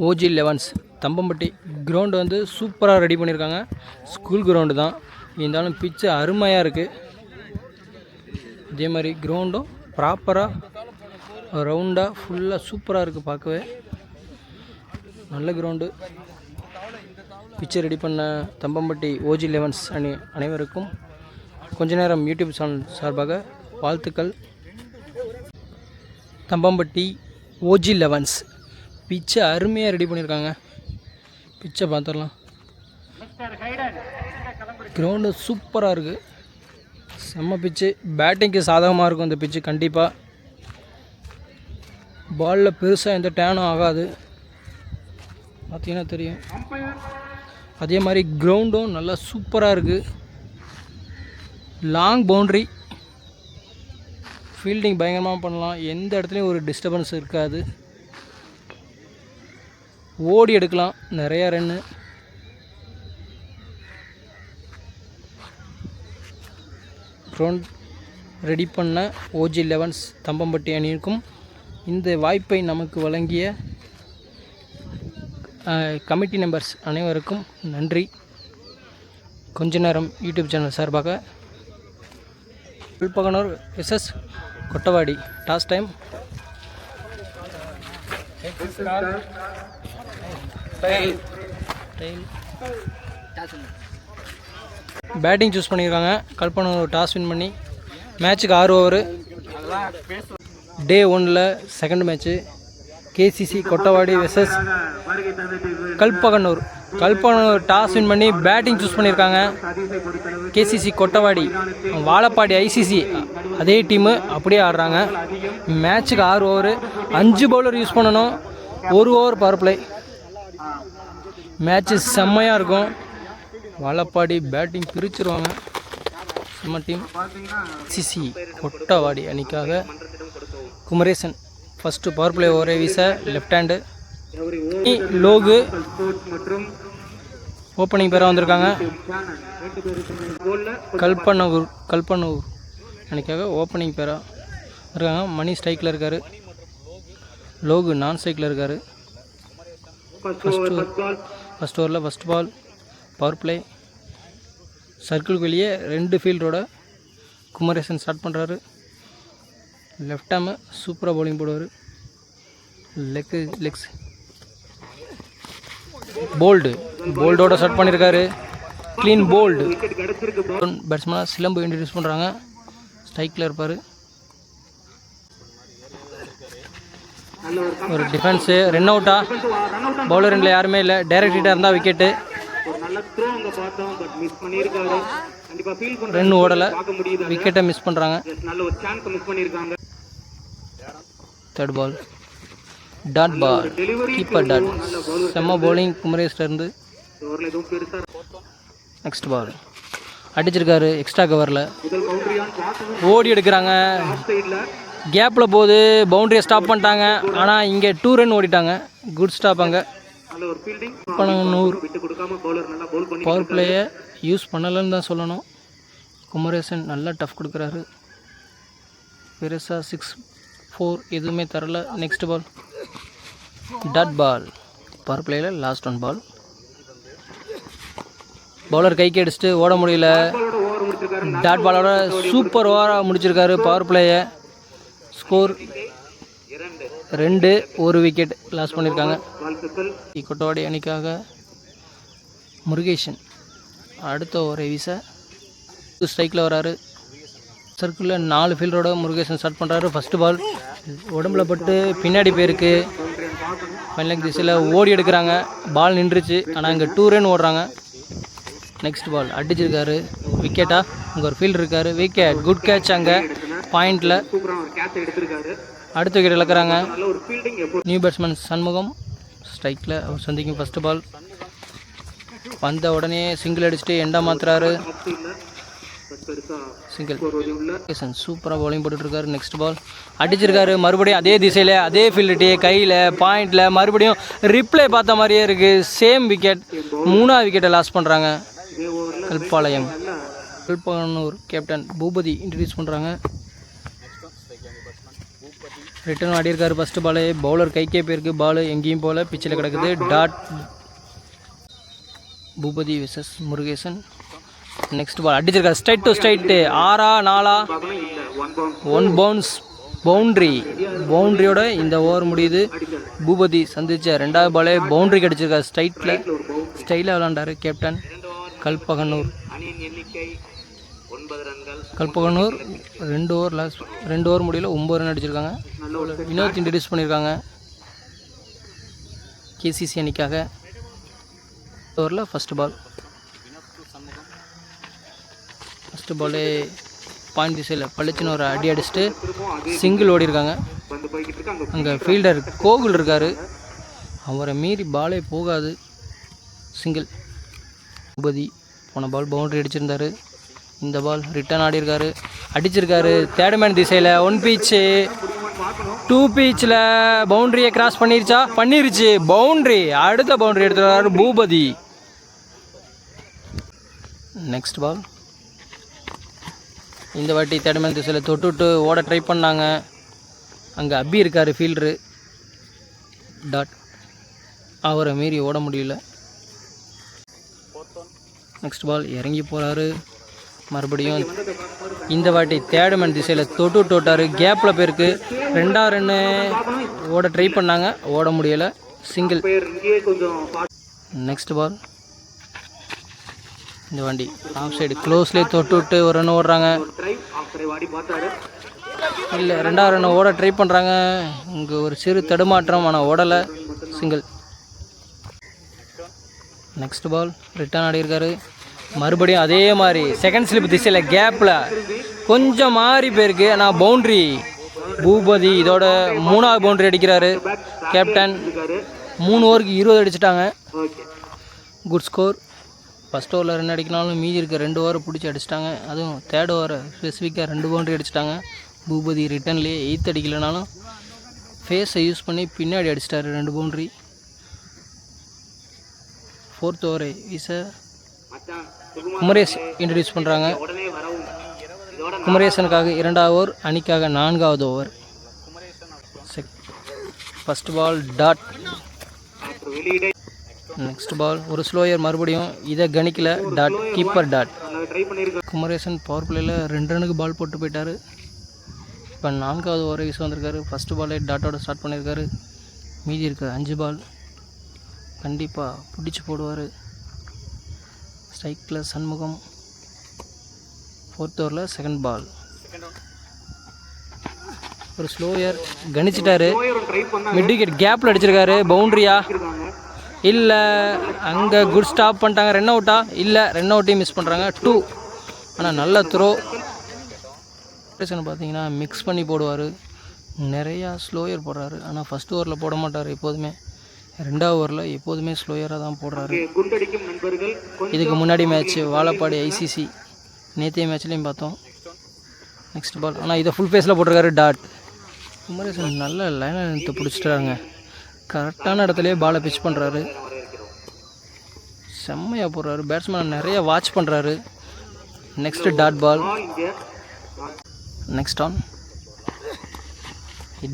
OG elevens Thambampatti ground வந்து சூப்பராக ready பண்ணியிருக்காங்க. ஸ்கூல் கிரவுண்டு தான் இருந்தாலும் பிச்சு அருமையாக இருக்குது. இதே மாதிரி கிரவுண்டும் ப்ராப்பராக ரவுண்டாக ஃபுல்லாக சூப்பராக இருக்குது. பார்க்கவே நல்ல கிரவுண்டு. பிச்சை ரெடி பண்ண தம்பம்பட்டி ஓஜி லெவன்ஸ் அனைவருக்கும் கொஞ்ச நேரம் யூடியூப் சேனல் சார்பாக வாழ்த்துக்கள். தம்பம்பட்டி ஓஜி லெவன்ஸ் பிச்சை அருமையாக ரெடி பண்ணியிருக்காங்க. பிச்சை பார்த்துடலாம். கிரவுண்டு சூப்பராக இருக்குது. செம்ம பிச்சு. பேட்டிங்க்கு சாதகமாக இருக்கும் இந்த பிச்சு. கண்டிப்பாக பாலில் பெருசாக எந்த டேனும் ஆகாது. பார்த்தீங்கன்னா தெரியும். அதே மாதிரி கிரவுண்டும் நல்லா சூப்பராக இருக்குது. Long boundary. ஃபீல்டிங் பயங்கரமாக பண்ணலாம். எந்த இடத்துலையும் ஒரு டிஸ்டர்பன்ஸ் இருக்காது. ஓடி எடுக்கலாம். நிறையா ரன்னு. கிரவுண்ட் ரெடி பண்ண ஓஜி லெவன்ஸ் தம்பம்பட்டி அணிக்கும் இந்த வாய்ப்பை நமக்கு வழங்கிய கமிட்டி மெம்பர்ஸ் அனைவருக்கும் நன்றி. கொஞ்ச நேரம் யூடியூப் சேனல் சார்பாக கல்பகனூர் எஸ்எஸ் கொட்டவாடி. Toss time. பேட்டிங் சூஸ் பண்ணியிருக்காங்க. கல்பனூர் டாஸ் வின் பண்ணி மேட்ச்சுக்கு 6 ஓவரு. டே 1ல் செகண்ட் மேட்ச்சு கேசிசி கொட்டவாடி versus Kalpakanur. Kalpakanur toss win பண்ணி பேட்டிங் சூஸ் பண்ணியிருக்காங்க. கேசிசி கொட்டவாடி வாழப்பாடி ஐசிசி அதே டீமு அப்படியே ஆடுறாங்க. மேட்ச்சுக்கு 6 ஓவரு. 5 பவுலர் யூஸ் பண்ணணும். 1 ஓவர் பவர் பிளே. மேட்ச்சு செம்மையாக இருக்கும். வாழப்பாடி பேட்டிங் பிரிச்சுருவாங்க. செம்ம டீம். சிசி கொட்டவாடி அணிக்காக குமரேசன் ஃபஸ்ட்டு பவர் பிளே ஓவரே வீச லெஃப்ட் ஹேண்டு. லோகு ஓப்பனிங் பேராக வந்திருக்காங்க. கல்பனூர் அணிக்காக ஓப்பனிங் பேராக இருக்காங்க. மணி ஸ்ட்ரைக்கில் இருக்கார். லோகு நான் ஸ்ட்ரைக்கில் இருக்கார். ஃபஸ்ட் ஓவரில் ஃபஸ்ட் பால் பவர் பிளே. சர்க்கிளுக்கு வெளியே 2 ஃபீல்டரோட குமரேசன் ஸ்டார்ட் பண்ணுறாரு. லெஃப்ட் ஹேமு சூப்பராக பவுலிங் போடுவார். லெக்ஸ் போல்டோட ஸ்டார்ட் பண்ணியிருக்காரு. Clean bowled. பேட்ஸ்மேனாக சிலம்பு இன்ட்ரடியூஸ் பண்ணுறாங்க. ஸ்ட்ரைக்கில் இருப்பார். ஒரு டிஃபென்ஸு. ரன் அவுட்டா? பவுலர் ரெண்டில் யாருமே இல்லை. டைரக்ட் ஹிட்டாக இருந்தால் விக்கெட்டு. ரன் ஓடலை. விக்கெட்டை மிஸ் பண்ணுறாங்க. Third ball dot ball. Keeper dot. செம்ம பவுலிங் குமரேஷ்லேருந்து. நெக்ஸ்ட் பால் அடிச்சிருக்காரு. எக்ஸ்ட்ரா கவரில் ஓடி எடுக்கிறாங்க. கேப்பில் போது பவுண்டரியை ஸ்டாப் பண்ணிட்டாங்க. ஆனால் இங்கே 2 ரன் ஓடிட்டாங்க. Good stop. அங்கே பவர் பிளேயை யூஸ் பண்ணலைன்னு தான் சொல்லணும். குமரேசன் நல்லா டஃப் கொடுக்குறாரு. பெருசாக 6-4 எதுவுமே தரல. Next ball dot ball. Power பிளேயில் லாஸ்ட் 1 பால். பவுலர் கைக்கு அடிச்சுட்டு ஓட முடியல. டாட் பாலோட சூப்பர் ஓவராக முடிச்சிருக்காரு பவர் பிளேயை. ஸ்கோர் 2. 1 விக்கெட் லாஸ் பண்ணியிருக்காங்க. கொட்டவாடி அணிக்காக முருகேசன் அடுத்த ஓவரை வீச ஸ்ட்ரைக்கில் வராரு. சர்க்கிளில் 4 ஃபீல்டரோட முருகேசன் ஸ்டார்ட் பண்ணுறாரு. ஃபஸ்ட்டு பால் உடம்புல பட்டு பின்னாடி போயிருக்கு. ஃபைனல் திசையில் ஓடி எடுக்கிறாங்க. பால் நின்றுச்சு. ஆனால் இங்கே 2 ரன் ஓடுறாங்க. நெக்ஸ்ட் பால் அடிச்சிருக்காரு. விக்கெட்டா? அங்கே ஒரு ஃபீல்டர் இருக்கார். விக்கெட். Good catch. அங்கே பாயிண்டில் அடுத்த விக்கெட் இழக்கிறாங்க. நியூ பேட்ஸ்மேன் சண்முகம் ஸ்ட்ரைக்கில் அவர் சந்திக்கும். ஃபஸ்ட்டு பால் வந்த உடனே சிங்கிள் அடிச்சுட்டு எண்டா மாத்துறாரு. சிங்கிள். சூப்பராக பவுலிங் போட்டுட்ருக்காரு. நெக்ஸ்ட் பால் அடிச்சிருக்காரு. மறுபடியும் அதே திசையில் அதே ஃபீல்டு கையில் பாயிண்டில் மறுபடியும் ரிப்ளை பார்த்த மாதிரியே இருக்குது. Same wicket. 3ஆவது விக்கெட்டை லாஸ் பண்ணுறாங்க. கல்பாளையம் கல்பகனூர் கேப்டன் பூபதி இன்ட்ரடியூஸ் பண்ணுறாங்க. ரிட்டர்ன் ஆடியிருக்காரு. ஃபஸ்ட்டு பால் பவுலர் கைக்கே போயிருக்கு. பால் எங்கேயும் போல் பிச்சில் கிடக்குது. Dot Boopathi versus Murugesan. Next ball அடிச்சிருக்காரு. Straight to straight. 6 4 1 பவுன்ஸ். பவுண்ட்ரியோட இந்த ஓவர் முடியுது. பூபதி சந்திச்ச 2வது பாலே பவுண்ட்ரி அடிச்சிருக்காரு. ஸ்டைலாக விளாண்டார் கேப்டன் கல்பகனூர். 2 ஓவர் முடியல 9 ரன் அடிச்சிருக்காங்க. வினோத் இன்ட்ரடியூஸ் பண்ணியிருக்காங்க கேசிசி அணிக்காக. ஓவரில் ஃபஸ்ட்டு பாலே பாயிண்ட் திசையில் பளிச்சுன்னு ஒரு அடி அடிச்சுட்டு சிங்கிள் ஓடிருக்காங்க. அங்கே ஃபீல்டர் கோகுல் இருக்கார். அவரை மீறி பாலே போகாது. சிங்கிள். பூபதி போன பால் பவுண்ட்ரி அடிச்சிருந்தார். இந்த பால் ரிட்டர்ன் ஆடிருக்காரு. அடிச்சிருக்காரு. தேர்ட் மேன் திசையில் 1 பீச்சு 2 பீச்சில் பவுண்ட்ரியை கிராஸ் பண்ணிருச்சு. பவுண்ட்ரி. அடுத்த பவுண்ட்ரி எடுத்துருக்காரு பூபதி. நெக்ஸ்ட் பால் இந்த வாட்டி தேர்ட் மேன் திசையில் தொட்டுவிட்டு ஓட ட்ரை பண்ணாங்க. அங்கே அபி இருக்கார் ஃபீல்டரு. டாட். அவரை மீறி ஓட முடியல. நெக்ஸ்ட் பால் இறங்கி போகிறாரு. மறுபடியும் இந்த வாட்டி தேர்ட் மேன் திசையில் தொட்டு விட்டார். கேப்பில் போயிருக்கு. 2வது ரன்னு ஓட ட்ரை பண்ணாங்க. ஓட முடியலை. சிங்கிள். நெக்ஸ்ட் பால் இந்த வண்டி ஆஃப் சைடு க்ளோஸ்லேயே தொட்டு விட்டு ஒரு ரன் ஓடுறாங்க. இல்லை 2வது ரன் ஓட ட்ரை பண்ணுறாங்க. இங்கே ஒரு சிறு தடுமாற்றம், ஆனால் ஓடலை. சிங்கிள். நெக்ஸ்ட் பால் ரிட்டர்ன் ஆடியிருக்காரு. மறுபடியும் அதே மாதிரி செகண்ட் ஸ்லிப் திசையில் கேப்பில் கொஞ்சம் மாறி போயிருக்கு. ஆனால் பவுண்ட்ரி. பூபதி இதோட 3வது பவுண்ட்ரி அடிக்கிறாரு கேப்டன். 3 ஓவருக்கு 20 அடிச்சிட்டாங்க. Good score. ஃபஸ்ட் ஓவரில் 2 அடிக்கனாலும் மீதி இருக்க 2 ஓவரை பிடிச்சி அடிச்சிட்டாங்க. அதுவும் தேர்ட் ஓவரை ஸ்பெசிஃபிக்காக 2 பவுண்ட்ரி அடிச்சிட்டாங்க. பூபதி ரிட்டர்ன்லேயே 8th அடிக்கலைனாலும் ஃபேஸை யூஸ் பண்ணி பின்னாடி அடிச்சிட்டாரு 2 பவுண்ட்ரி. 4th ஓவரை வீச குமரேஷ் இன்ட்ரடியூஸ் பண்ணுறாங்க. குமரேசனுக்காக 2வது ஓவர், அணிக்காக 4வது over. First ball dot. Next ball ஒரு ஸ்லோயர். மறுபடியும் இதை கணிக்கல. Dot. Keeper dot. Kumaresan power பிளேயில் 2 ரனுக்கு பால் போட்டு போயிட்டார். இப்போ 4வது ஓவரை வீச வந்திருக்காரு. ஃபஸ்ட்டு பாலே டாட்டோட ஸ்டார்ட் பண்ணியிருக்காரு. மீதி இருக்க 5 பால் கண்டிப்பாக பிடிச்சி போடுவார். ஸ்ட்ரைக்கில் சண்முகம். 4th ஓவரில் செகண்ட் பால். ஒரு ஸ்லோயர் கணிச்சிட்டாரு. மிட் விக்கெட் கேப்பில் அடிச்சிருக்காரு. பவுண்ட்ரியா இல்லை அங்கே குட் ஸ்டாப் பண்ணிட்டாங்க. ரன் அவுட்டா இல்லை, ரன் அவுட்டையும் மிஸ் பண்ணுறாங்க. 2. ஆனால் நல்ல த்ரோ. பார்த்தீங்கன்னா மிக்ஸ் பண்ணி போடுவார். நிறையா ஸ்லோயர் போடுறாரு. ஆனால் ஃபஸ்ட் ஓவரில் போட மாட்டார் எப்போதுமே. 2வது ஓவரில் எப்போதுமே ஸ்லோயராக தான் போடுறாரு. இதுக்கு முன்னாடி மேட்ச் வாழப்பாடி ஐசிசி நேற்றைய மேட்ச்லேயும் பார்த்தோம். Next ball. ஆனால் இதை ஃபுல் ஃபேஸில் போட்டிருக்காரு. டாட். குமரேசன் நல்ல லைன் லென்த்தை பிடிச்சிட்டாங்க. கரெக்டான இடத்துலையே பாலை பிச் பண்ணுறாரு. செம்மையாக போடுறாரு. பேட்ஸ்மேன் நிறைய வாட்ச் பண்ணுறாரு. Next dot ball. Next one.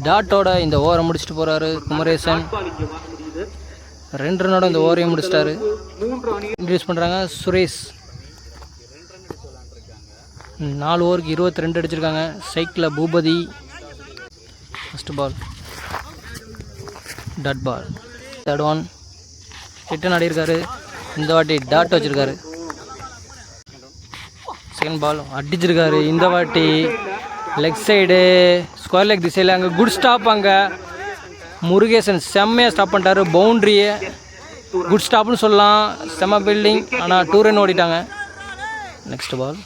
டாட்டோட இந்த ஓவரை முடிச்சுட்டு போகிறாரு குமரேசன். 2 ரன்னோட இந்த ஓவரையும் முடிச்சிட்டாரு. இன்ட்ரடியூஸ் பண்ணுறாங்க சுரேஷ். 4 ஓவருக்கு 22 அடிச்சிருக்காங்க. சைக்கிளில் Boopathi. First ball dot ball. Third one. Return ஆடியிருக்காரு. இந்த வாட்டி டாட் வச்சுருக்காரு. செகண்ட் பால் அடிச்சிருக்காரு. இந்த வாட்டி லெக் சைடு ஸ்கொயர் லெக் திசையில் அங்கே குட் ஸ்டாப். அங்கே முருகேசன் செம்மையாக ஸ்டாப் பண்ணிட்டாரு. பவுண்ட்ரியை குட் ஸ்டாப்னு சொல்லலாம். செம்ம பில்டிங். ஆனால் 2 ரன் ஓடிட்டாங்க. நெக்ஸ்ட் பால்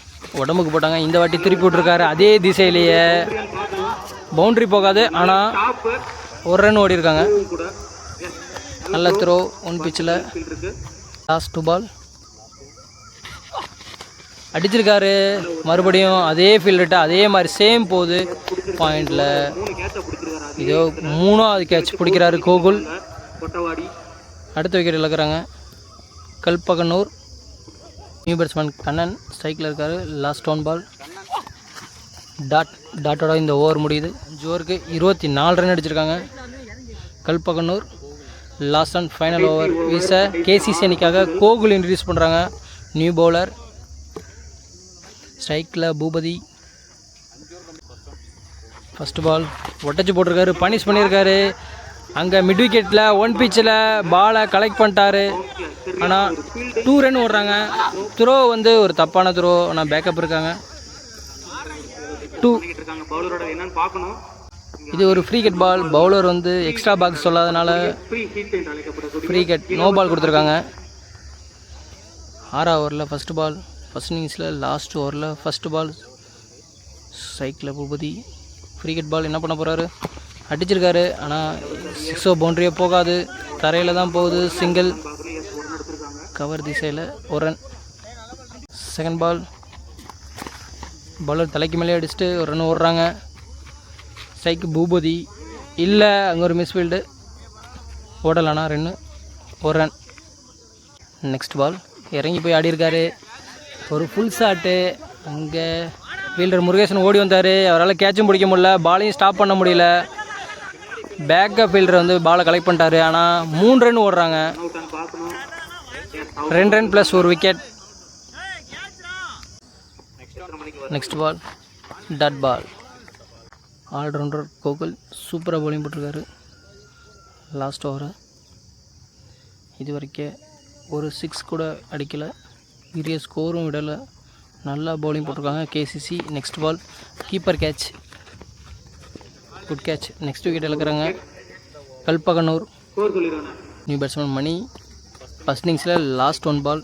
உடம்புக்கு போட்டாங்க. இந்த வாட்டி திருப்பி விட்ருக்காரு அதே திசையிலேயே. பவுண்ட்ரி போகாது, ஆனால் 1 ரன் ஓடிருக்காங்க. நல்ல த்ரோ 1 பிச்சில். லாஸ்ட் 2 பால் அடிச்சிருக்காரு. மறுபடியும் அதே ஃபீல்டர்கிட்ட அதே மாதிரி சேம் போகுது பாயிண்டில். இதோ 3வது கேட்ச் பிடிக்கிறாரு கோகுல். அடுத்த விக்கெட் இழக்கிறாங்க கல்பகனூர். நியூ பேட்ஸ்மேன் கண்ணன் ஸ்ட்ரைக்கில் இருக்கார். லாஸ்ட் 1 பால். டாட்டோட இந்த ஓவர் முடியுது. 5 ஓவருக்கு 24 ரன் அடிச்சிருக்காங்க. Kalpakanur last and final over வீச கேசிசி அணிக்காக கோகுல் இன்ட்ரடியூஸ் பண்ணுறாங்க. New bowler. ஸ்ட்ரைக்கில் பூபதி. ஃபஸ்ட்டு பால் ஒட்டச்சு போட்டிருக்காரு, பனிஷ் பண்ணியிருக்காரு. அங்கே மிட் விக்கெட்டில் 1 பிச்சில் பாலை கலெக்ட் பண்ணிட்டாரு. ஆனால் 2 ரன் ஓடுறாங்க. த்ரோ வந்து ஒரு தப்பான த்ரோ. ஆனால் பேக்கப் இருக்காங்க. 2. இது ஒரு ஃப்ரீ ஹிட் பால். பவுலர் வந்து எக்ஸ்ட்ரா பாக்ஸ் சொல்லாதனால ஃப்ரீ ஹிட், நோ பால் கொடுத்துருக்காங்க. 6 ஓவரில் ஃபஸ்ட்டு பால். ஃபஸ்ட் இன்னிங்ஸில் லாஸ்ட் ஓவரில் ஃபஸ்ட்டு பால். ஸ்ட்ரைக்கில் பூபதி. ஃப்ரீ ஹிட் பால் என்ன பண்ண போகிறாரு? அடிச்சிருக்காரு. ஆனால் 6 பவுண்ட்ரியே போகாது, தரையில் தான் போகுது. சிங்கிள் கவர் திசையில் 1 ரன். Second ball. பவுலர் தலைக்கு மேலே அடிச்சுட்டு 1 ரன் ஓடுறாங்க. ஸ்ட்ரைக்கு பூபதி. இல்லை, அங்கே ஒரு மிஸ்ஃபீல்டு. ஓடலானா 2, 1 ரன். Next ball. இறங்கி போய் ஆடியிருக்காரு. ஒரு ஃபுல் ஷாட்டு. அங்கே ஃபீல்டர் முருகேசன் ஓடி வந்தார். அவரால் கேட்சும் பிடிக்க முடியல, பாலையும் ஸ்டாப் பண்ண முடியல. பேக்கப் ஃபீல்டர் வந்து பாலை கலெக்ட் பண்ணிட்டாரு. ஆனால் 3 ரன் ஓடுறாங்க. 2 run plus 1 wicket. Next ball. Dot ball. Allrounder Gokul சூப்பராக பவுலிங் போட்டிருக்காரு. Last over. இது வரைக்கும் ஒரு 6 கூட அடிக்கலை, பெரிய ஸ்கோரும் விடலை. நல்லா பவுலிங் போட்டிருக்காங்க KCC. Next ball. Keeper catch, good catch. Next wicket இழக்கிறாங்க. Kalpaganur. New batsman Mani. First இன்னிங்ஸில் லாஸ்ட் 1 பால்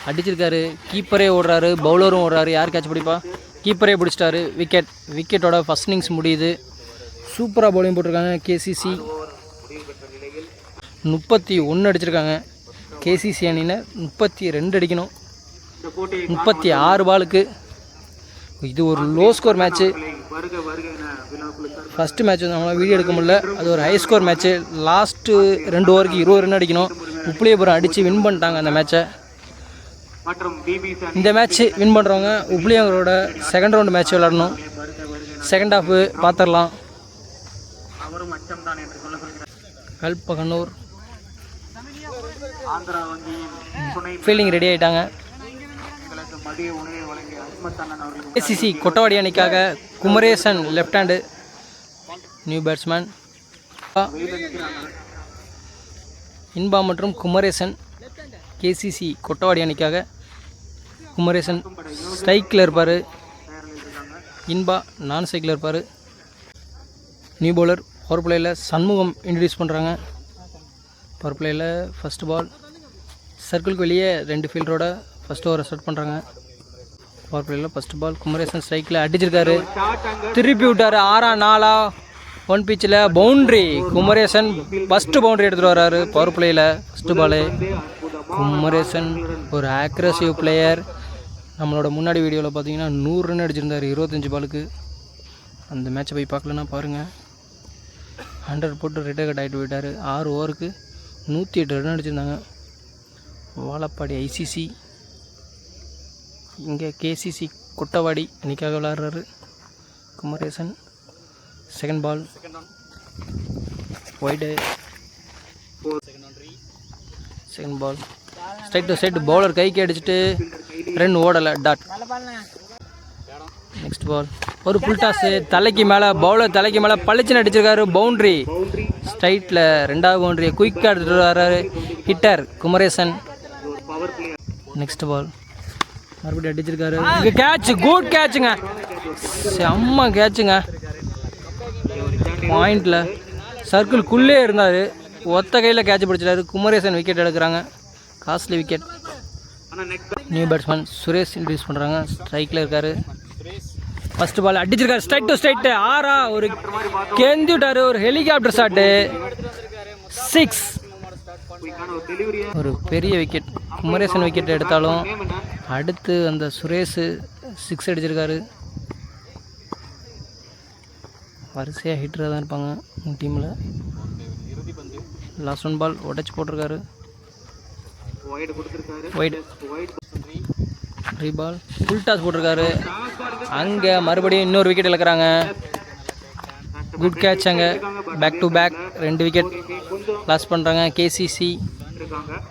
அடிச்சிருக்காரு. கீப்பரே ஓடுறாரு, பவுலரும் ஓடுறாரு. யார் கேட்ச் பிடிப்பா? கீப்பரே பிடிச்சிட்டாரு. விக்கெட். விக்கெட்டோட ஃபஸ்ட் இன்னிங்ஸ் முடியுது. சூப்பராக பவுலிங் போட்டிருக்காங்க கேசிசி. 31 அடிச்சிருக்காங்க. கேசிசி அணியில் 32 அடிக்கணும். 36 பாலுக்கு. இது ஒரு low score match. First match வந்து அவங்களால வீடியோ எடுக்க முடியல. அது ஒரு ஹை ஸ்கோர் மேட்ச்சு. லாஸ்ட்டு 2 ஓவருக்கு 20 ரன் அடிக்கணும். உப்ளியபுரம் அடித்து வின் பண்ணிட்டாங்க அந்த மேட்ச்சை. இந்த மேட்ச்சு வின் பண்ணுறவங்க உப்ளியவங்களோட செகண்ட் ரவுண்டு மேட்ச் விளாடணும். செகண்ட் ஹாஃப் பார்த்துடலாம். கல்பகனூர் ஃபீல்டிங் ரெடி ஆகிட்டாங்க. கேசிசி கொட்டவாடி அணிக்காக Kumaresan left hand new batsman. Inba மற்றும் குமரேசன். கேசிசி கொட்டவாடி அணிக்காக குமரேசன் ஸ்ட்ரைக்கில் இருப்பார். இன்பா நான் ஸ்ட்ரைக்கில் இருப்பார். New bowler. பவர் பிளேயில் சண்முகம் இன்ட்ரடியூஸ் பண்ணுறாங்க. பவர் பிளேயில் ஃபஸ்ட்டு பால். சர்க்கிளுக்கு வெளியே 2 ஃபீல்டரோட ஃபஸ்ட் ஓவரை ஸ்டார்ட் பண்ணுறாங்க. பவர் பிளேயில் ஃபஸ்ட்டு பால். குமரேசன் ஸ்ட்ரைக்கில் அடிச்சிருக்காரு, திருப்பி விட்டார். 6-4 1 பிச்சில் பவுண்ட்ரி. குமரேசன் ஃபஸ்ட்டு பவுண்ட்ரி எடுத்துகிட்டு வர்றாரு பவர் பிளேயில். ஃபஸ்ட்டு பாலு. குமரேசன் ஒரு ஆக்ரஸிவ் பிளேயர். நம்மளோட முன்னாடி வீடியோவில் பார்த்தீங்கன்னா 100 ரன் அடிச்சிருந்தார் 25 பாலுக்கு. அந்த மேட்ச்சை போய் பார்க்கலன்னா பாருங்கள். 100 போட்டு ரிட்டையர்ட் ஆகிட்டு போயிட்டார். 6 ஓவருக்கு 108 ரன் அடிச்சிருந்தாங்க. வாழப்பாடி ஐசிசி. இங்கே கேசிசி கொட்டவாடி அன்றைக்காக விளாட்றாரு Kumaresan. Second ball. Wide. Second ball. Straight to straight. Bowler கைக்கு அடிச்சுட்டு ரன் ஓடலை. டாட். Next ball. ஒரு ஃபுல் டாஸு. தலைக்கு மேலே பவுலர் தலைக்கு மேலே பளிச்சுன்னு அடிச்சிருக்காரு. பவுண்ட்ரி. ஸ்ட்ரைட்டில் 2வது பவுண்ட்ரியை குயிக்காக எடுத்துகிட்டு வர்றாரு ஹிட்டர் குமரேசன். நெக்ஸ்ட் பால். மறுபடியும் அடிச்சிருக்காரு. இங்கே கேட்ச். குட் கேட்சுங்க, செம்ம கேட்சுங்க. பாயிண்டில் சர்க்கிள்குள்ளே இருந்தார். ஒத்த கையில் கேட்ச் பிடிச்சிட்டாரு. குமரேசன் விக்கெட் எடுக்கிறாங்க. Costly wicket. New batsman Suresh introduce பண்ணுறாங்க. ஸ்ட்ரைக்கில் இருக்கார். ஃபஸ்ட்டு பால் அடிச்சிருக்காரு. Straight to straight. 6 ஒரு கெந்தி விட்டார். ஒரு ஹெலிகாப்டர் ஷாட்டு. 6. ஒரு பெரிய விக்கெட். குமரேசன் விக்கெட் எடுத்தாலும் அடுத்து அந்த சுரேஷ் 6 அடிச்சிருக்காரு. வரிசையாக ஹிட்டராக தான் இருப்பாங்க டீமில். லாஸ்ட் 1 பால் உடச்சி போட்டிருக்காரு. வைடு. பால் ஃபுல் டாஸ் போட்டிருக்காரு. அங்கே மறுபடியும் இன்னொரு விக்கெட் இழக்கிறாங்க. Good catch. அங்கே back to back 2 wicket loss பண்ணுறாங்க. கேசிசி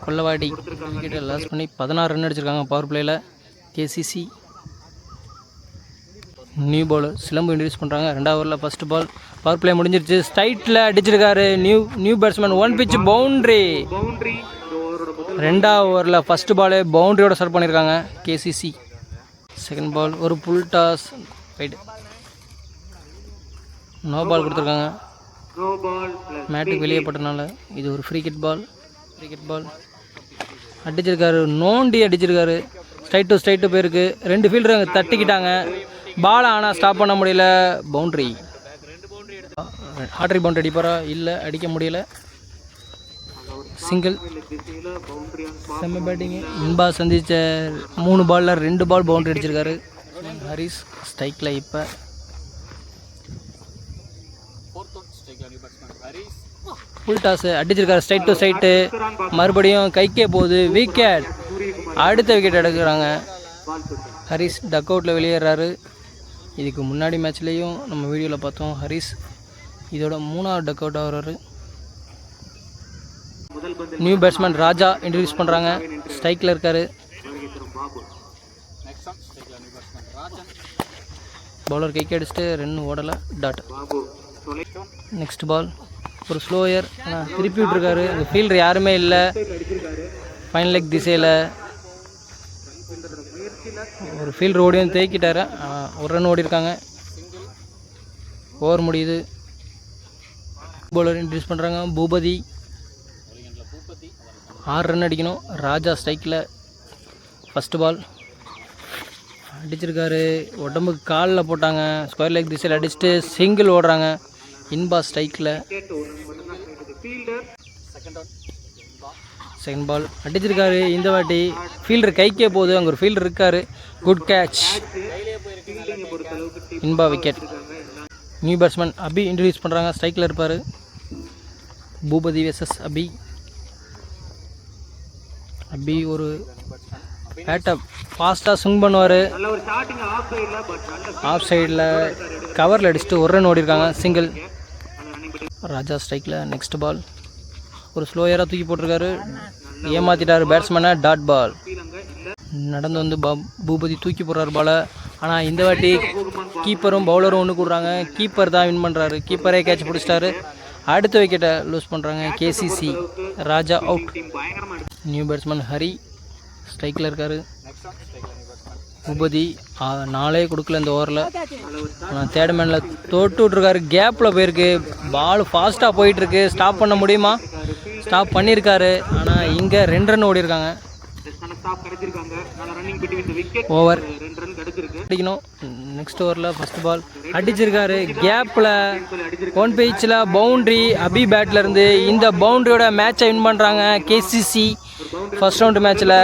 கொல்லவாடி விக்கெட்டை லாஸ் பண்ணி 16 ரன் அடிச்சிருக்காங்க பவர் பிளேயில். KCC new bowler Silambu introduce பண்ணுறாங்க. 2வது ஓவரில் ஃபஸ்ட் பால். பவர் பிளே முடிஞ்சிருச்சு. ஸ்ட்ரைட்டில் அடிச்சிருக்காரு நியூ பேட்ஸ்மேன். 1 pitch boundary. 2வது ஓவரில் ஃபஸ்ட் பாலே பவுண்ட்ரியோட ஸ்டார்ட் பண்ணியிருக்காங்க கேசிசி. செகண்ட் பால் ஒரு full toss right. No ball கொடுத்துருக்காங்க. மேட்டுக்கு வெளியே பட்டனால இது ஒரு ஃப்ரீ கிட் பால். அடிச்சிருக்காரு. நோண்டி அடிச்சிருக்காரு. ஸ்ட்ரைட்டு போயிருக்கு. 2 ஃபீல்டர் அங்கே தட்டிக்கிட்டாங்க. பாலை ஆனால் ஸ்டாப் பண்ண முடியல. பவுண்ட்ரி. ஹாட்ரி பவுண்டரி அடிப்பாரா? இல்லை, அடிக்க முடியல. சிங்கிள். செம்ம பேட்டிங்கு. இன்பா சந்தித்த 3 பாலில் 2 பால் பவுண்டரி அடிச்சிருக்காரு. ஹரிஸ் ஸ்ட்ரைக்கில். இப்போ ஃபுல் டாஸு அடிச்சிருக்காரு. ஸ்ட்ரைட்டு மறுபடியும் கைக்கே போகுது. விக்கெட். அடுத்த விக்கெட் எடுக்கிறாங்க. ஹரிஸ் டக் அவுட்டில் வெளியேறாரு. இதுக்கு முன்னாடி மேட்ச்லேயும் நம்ம வீடியோவில் பார்த்தோம். ஹரிஸ் இதோட 3வது டக் அவுட் ஆகிறாரு. நியூ பேட்ஸ்மேன் ராஜா இன்ட்ரடியூஸ் பண்ணுறாங்க. ஸ்ட்ரைக்கில் இருக்கார். பவுலர் கைக்கு அடிச்சுட்டு 2 ஓடலை. டாட். நெக்ஸ்ட் பால் ஒரு ஸ்லோயர். திருப்பி விட்டுருக்காரு. அந்த ஃபீல்டர் யாருமே இல்லை. ஃபைனல் லெக் திசையில் ஒரு ஃபீல்டர் ஓடியும் தேக்கிட்டார். 1 ரன் ஓடி இருக்காங்க. ஓவர் முடியுது. பவுலர் இன்ட்ரடியூஸ் பண்ணுறாங்க. பூபதி 6 ரன் அடிக்கணும். ராஜா ஸ்ட்ரைக்கில். ஃபஸ்ட்டு பால் அடிச்சிருக்காரு. உடம்புக்கு காலில் போட்டாங்க. ஸ்கொயர் லெக் திசையில் அடிச்சுட்டு சிங்கிள் ஓடுறாங்க. இன்பா ஸ்ட்ரைக்கில். செகண்ட் பால் அடிச்சிருக்காரு. இந்த வாட்டி ஃபீல்டர் கைக்கே போகுது. அங்கே ஒரு ஃபீல்டர் இருக்கார். Good catch. Inba wicket. New batsman Abi introduce பண்ணுறாங்க. ஸ்ட்ரைக்கில் இருப்பார். பூபதி வெர்சஸ் அபி. அபி ஒரு பேட்டை ஃபாஸ்ட்டாக ஸ்விங் பண்ணுவார். ஆஃப் சைடில் கவரில் அடிச்சுட்டு 1 ரன் ஓடி இருக்காங்க. சிங்கிள். ராஜா ஸ்ட்ரைக்கில். நெக்ஸ்ட் பால் ஒரு ஸ்லோயராக தூக்கி போட்டிருக்காரு. ஏமாற்றிட்டார் பேட்ஸ்மேனை. Dot ball. நடந்து வந்து பூபதி தூக்கி போடுறாரு பாலை. ஆனால் இந்த வாட்டி கீப்பரும் பவுலரும் ஒன்று கூடுறாங்க. கீப்பர் தான் வின் பண்ணுறாரு. கீப்பரே கேட்ச் பிடிச்சிட்டாரு. அடுத்த விக்கெட்டை லூஸ் பண்ணுறாங்க. கேசிசி. ராஜா அவுட். நியூ பேட்ஸ்மேன் ஹரி ஸ்ட்ரைக்கில் இருக்கார். பூபதி 4 கொடுக்கல இந்த ஓவரில். ஆனால் தேர்ட் மேனில் தொட்டு விட்ருக்காரு. கேப்பில் போயிருக்கு. பால் ஃபாஸ்ட்டாக போயிட்டுருக்கு. ஸ்டாப் பண்ண முடியுமா? ஸ்டாப் பண்ணியிருக்காரு. ஆனால் இங்கே 2 ரன் ஓடி இருக்காங்க. ஓவர் அடிக்கணும். நெக்ஸ்ட் ஓவரில் ஃபஸ்ட் பால் அடிச்சிருக்காரு. கேப்பில் 1 pitchல பவுண்ட்ரி. அபி பேட்லேருந்து இந்த பவுண்ட்ரியோட மேட்சை வின் பண்ணுறாங்க கேசிசி. ஃபர்ஸ்ட் ரவுண்டு மேட்ச்சில்